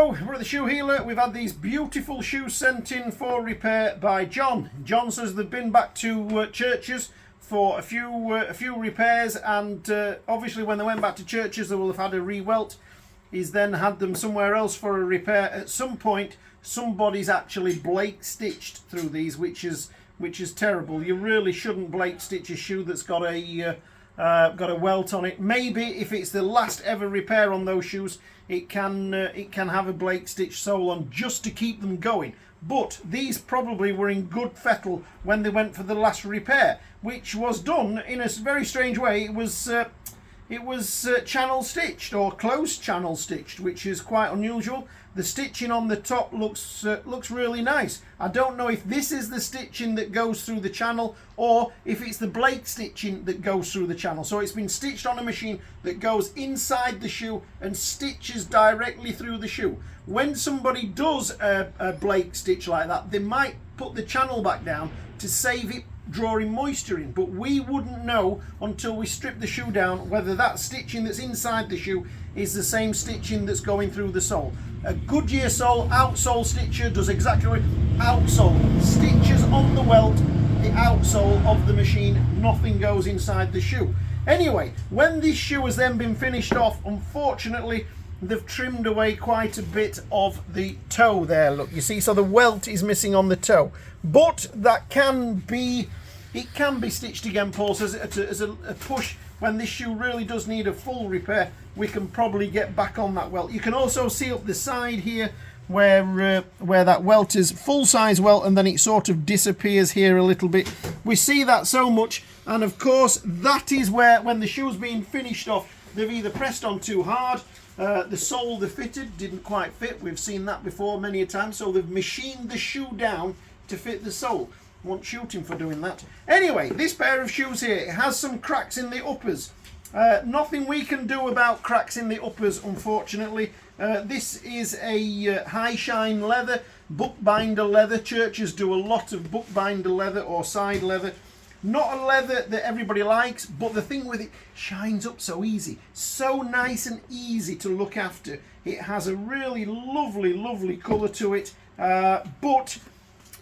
So we're at the shoe healer. We've had these beautiful shoes sent in for repair by John. John says they've been back to Churches for a few repairs, and obviously when they went back to Churches they will have had a re-welt. He's then had them somewhere else for a repair. At some point somebody's actually Blake stitched through these, which is terrible. You really shouldn't Blake stitch a shoe that's got a welt on it. Maybe if it's the last ever repair on those shoes, it can have a Blake stitch sole on just to keep them going. But these probably were in good fettle when they went for the last repair, which was done in a very strange way. It was channel stitched, or close channel stitched, which is quite unusual. The stitching on the top looks really nice. I don't know if this is the stitching that goes through the channel or if it's the Blake stitching that goes through the channel. So it's been stitched on a machine that goes inside the shoe and stitches directly through the shoe. When somebody does a Blake stitch like that, they might put the channel back down to save it drawing moisture in, but we wouldn't know until we strip the shoe down whether that stitching that's inside the shoe is the same stitching that's going through the sole. A Goodyear sole outsole stitcher does exactly what outsole stitches on the welt, the outsole of the machine, nothing goes inside the shoe. Anyway, when this shoe has then been finished off, unfortunately they've trimmed away quite a bit of the toe there, look, you see, so the welt is missing on the toe, but that can be stitched again. Paul says as a push, when this shoe really does need a full repair, we can probably get back on that welt. You can also see up the side here where that welt is full size welt, and then it sort of disappears here a little bit. We see that so much, and of course that is where, when the shoe's being finished off, they've either pressed on too hard, the sole they fitted didn't quite fit. We've seen that before many a time, so they've machined the shoe down to fit the sole. Won't shoot him for doing that. Anyway, this pair of shoes here, it has some cracks in the uppers. Nothing we can do about cracks in the uppers, unfortunately. This is a high shine leather, Bookbinder leather. Churches do a lot of Bookbinder leather or side leather. Not a leather that everybody likes, but the thing with it, shines up so easy, so nice and easy to look after. It has a really lovely colour to it, but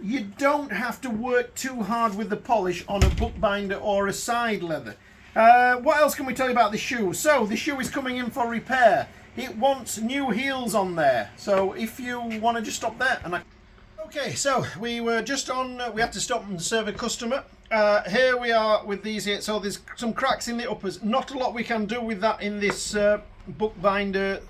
you don't have to work too hard with the polish on a Bookbinder or a side leather. What else can we tell you about the shoe? So the shoe is coming in for repair. It wants new heels on there, so if you want to just stop there and okay, so we were just on, we had to stop and serve a customer. Here we are with these here. So there's some cracks in the uppers. Not a lot we can do with that in this Bookbinder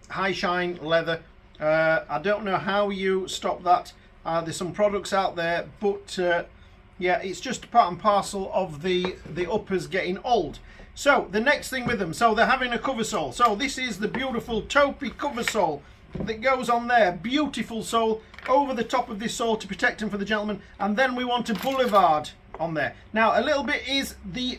high shine leather. I don't know how you stop that. There's some products out there, but yeah, it's just part and parcel of the uppers getting old. So the next thing with them, so they're having a cover sole. So this is the beautiful Topy cover sole that goes on there. Beautiful sole over the top of this sole to protect them for the gentleman, and then we want a Boulevard on there. Now a little bit is the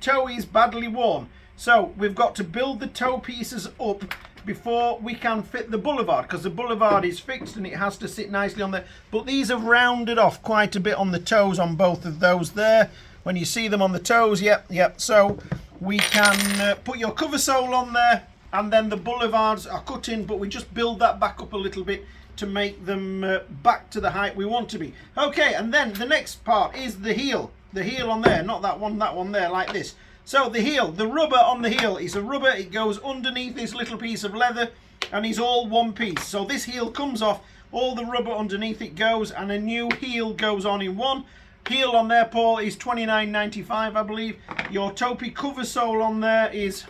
toe is badly worn, so we've got to build the toe pieces up before we can fit the Boulevard, because the Boulevard is fixed and it has to sit nicely on there. But these have rounded off quite a bit on the toes on both of those there. When you see them on the toes, yep. So we can put your cover sole on there, and then the Boulevards are cut in, but we just build that back up a little bit to make them back to the height we want to be. Okay, and then the next part is the heel. The heel on there, not that one there, like this. So the heel, the rubber on the heel is a rubber. It goes underneath this little piece of leather and is all one piece. So this heel comes off, all the rubber underneath it goes, and a new heel goes on in one. Heel on there, Paul, is $29.95, I believe. Your Topy cover sole on there is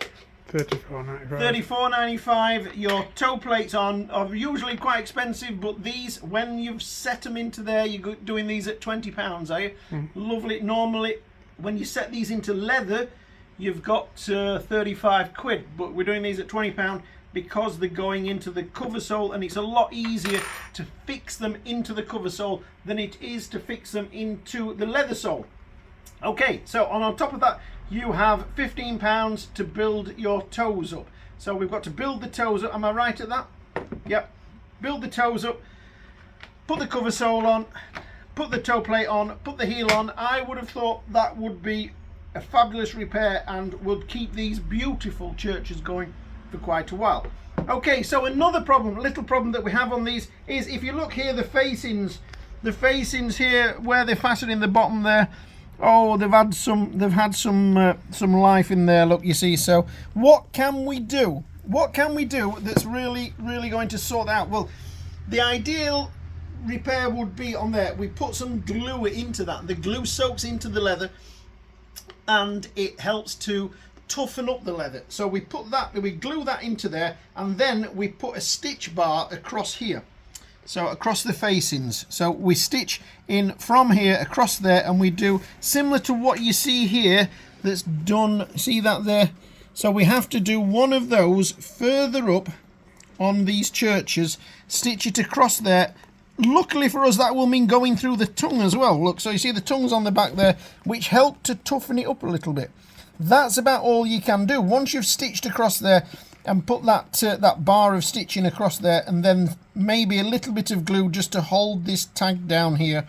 $34.95. Your toe plates are usually quite expensive, but these, when you've set them into there, you're doing these at £20, are you? Lovely. Normally, when you set these into leather, you've got 35 quid, but we're doing these at £20 because they're going into the cover sole, and it's a lot easier to fix them into the cover sole than it is to fix them into the leather sole. Okay, so on top of that, you have £15 to build your toes up. So we've got to build the toes up. Am I right at that? Yep. Build the toes up, put the cover sole on, put the toe plate on, put the heel on. I would have thought that would be a fabulous repair and would keep these beautiful Churches going for quite a while. Okay, so another problem, little problem that we have on these is, if you look here, the facings here where they're fastening the bottom there, oh, they've had some life in there, look, you see. So what can we do? What can we do that's really going to sort that out? Well, the ideal repair would be on there, we put some glue into that. The glue soaks into the leather and it helps to toughen up the leather. So we glue that into there, and then we put a stitch bar across here, so across the facings. So we stitch in from here across there, and we do similar to what you see here that's done. See that there? So we have to do one of those further up on these churches, stitch it across there. Luckily for us, that will mean going through the tongue as well. Look, so you see the tongues on the back there, which help to toughen it up a little bit. That's about all you can do. Once you've stitched across there and put that bar of stitching across there, and then maybe a little bit of glue just to hold this tag down here,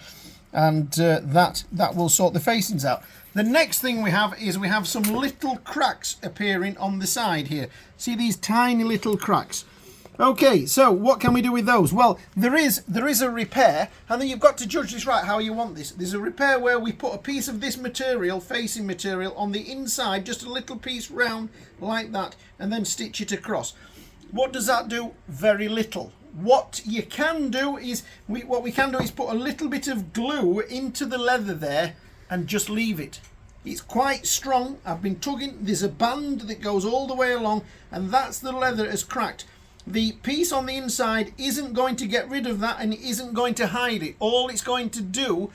and that will sort the facings out. The next thing we have is we have some little cracks appearing on the side here. See these tiny little cracks? Okay, so what can we do with those? Well, there is a repair, and then you've got to judge this right how you want this. There's a repair where we put a piece of this material, facing material, on the inside, just a little piece round like that, and then stitch it across. What does that do? Very little. What you can do is, what we can do is put a little bit of glue into the leather there and just leave it. It's quite strong. I've been tugging. There's a band that goes all the way along, and that's the leather has cracked. The piece on the inside isn't going to get rid of that, and it isn't going to hide it. All it's going to do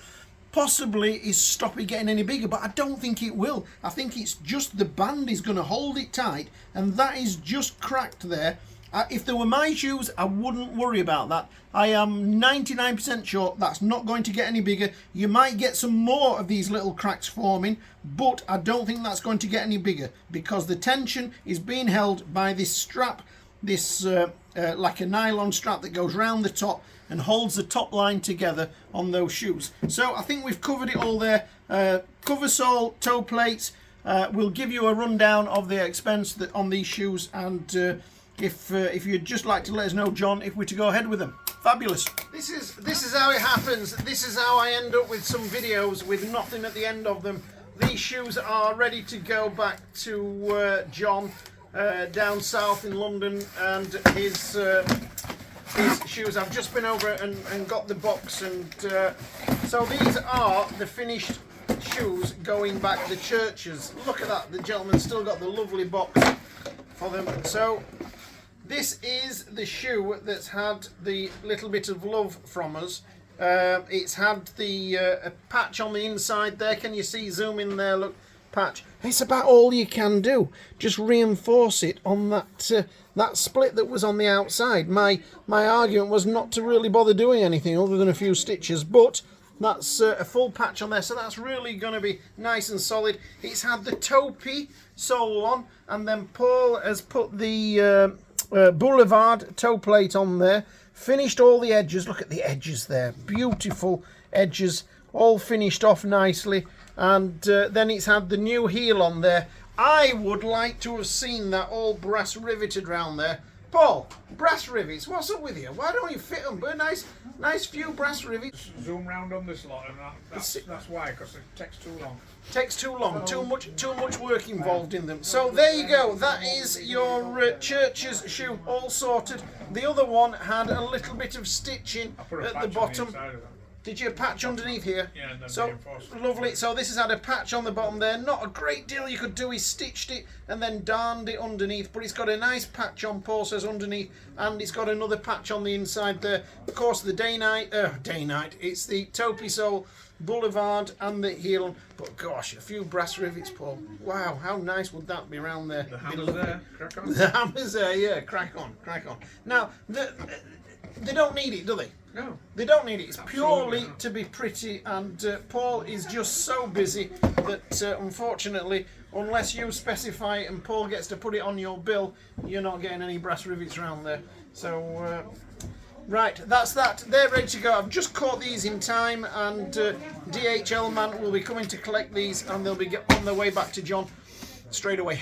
possibly is stop it getting any bigger, but I don't think it will. I think it's just the band is going to hold it tight, and that is just cracked there. If they were my shoes, I wouldn't worry about that. I am 99% sure that's not going to get any bigger. You might get some more of these little cracks forming, but I don't think that's going to get any bigger, because the tension is being held by this strap, this like a nylon strap that goes round the top and holds the top line together on those shoes. So I think we've covered it all there. Cover sole, toe plates. We'll give you a rundown of the expense on these shoes, and if you'd just like to let us know, John, if we're to go ahead with them. Fabulous. This is how it happens. This is how I end up with some videos with nothing at the end of them. These shoes are ready to go back to John down south in London, and his shoes. I've just been over and got the box, and so these are the finished shoes going back to the churches. Look at that, the gentleman's still got the lovely box for them. So this is the shoe that's had the little bit of love from us. It's had the patch on the inside there. Can you see? Zoom in there, look, patch. It's about all you can do. Just reinforce it on that split that was on the outside. My argument was not to really bother doing anything other than a few stitches, but that's a full patch on there, so that's really going to be nice and solid. It's had the Topy sole on, and then Paul has put the Boulevard toe plate on there. Finished all the edges. Look at the edges there, beautiful edges, all finished off nicely. And then it's had the new heel on there. I would like to have seen that all brass riveted round there. Paul, brass rivets, what's up with you? Why don't you fit them? But nice few brass rivets. Zoom round on this lot, and that's why, because it takes too long. Takes too long, too much work involved in them. So there you go, that is your church's shoe all sorted. The other one had a little bit of stitching at the bottom. Did you patch underneath here? Yeah, and then so reinforced. Lovely. So this has had a patch on the bottom there. Not a great deal you could do. He stitched it and then darned it underneath, but it's got a nice patch on, Paul says, underneath, and it's got another patch on the inside there. Of course, the day night. It's the Topy sole, Boulevard, and the heel on. But gosh, a few brass rivets, Paul. Wow, how nice would that be around there? The hammer's there. Crack on. The hammer's there. Yeah, crack on. Now, they don't need it, do they? No. They don't need it. It's purely to be pretty, and Paul is just so busy that unfortunately, unless you specify it and Paul gets to put it on your bill, you're not getting any brass rivets around there. So, right, that's that. They're ready to go. I've just caught these in time, and DHL man will be coming to collect these, and they'll be on their way back to John straight away.